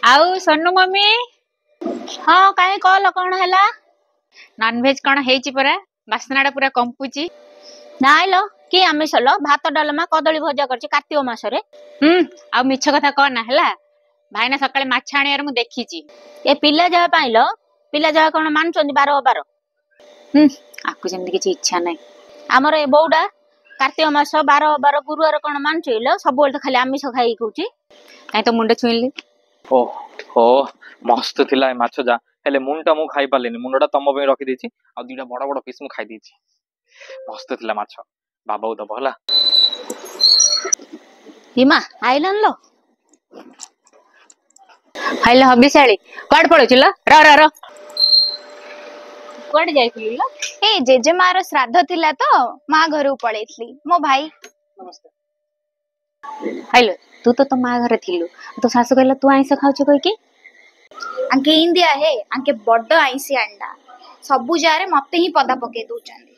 आउ सोनू मम्मी हाँ कहीं कल कौन है नॉनवेज कौन हेची परा बासनाटा पूरा कंपुची नाइ लो कि आमिष लो भात डालमा कदली भजा कर कार्तिक मासरे आ मिछ कथा कहना है भाईना सकाळे माछ आनियार मु देखिची ए पिला जहा पाई लो पिला जहा कौन मानुचंदी बार बार आकु जेमती किछि इच्छा नै आमर ए बौडा कार्तिक मास बार बार गुरुवार कौन मानुच सब तो खाली आमिष खाई कहूची काई तो मुंड छुइली ओ हो मस्त थिला माछ जा हेले मुंडा मु खाई पालेनी मुंडा तम पे रखी देछि आ दुटा बड़ बड़ पीस मु खाई देछि मस्त थिला माछ बाबा दब हला हिमा आइलन लो हाइले हबिसाली काड पळोचिल र र र कोड जाइथिलु ल ए जेजेमा रो श्राद्ध थिला तो माँ घर पळेथली मो भाई हाइले तू तो माँ घर थिलु तो सासु कहला तू आइस खाउछ कहि कि आंके इंदिया हे आंके बड्ड आइसी अंडा सबु जारे मते ही पदा पके दउचंदी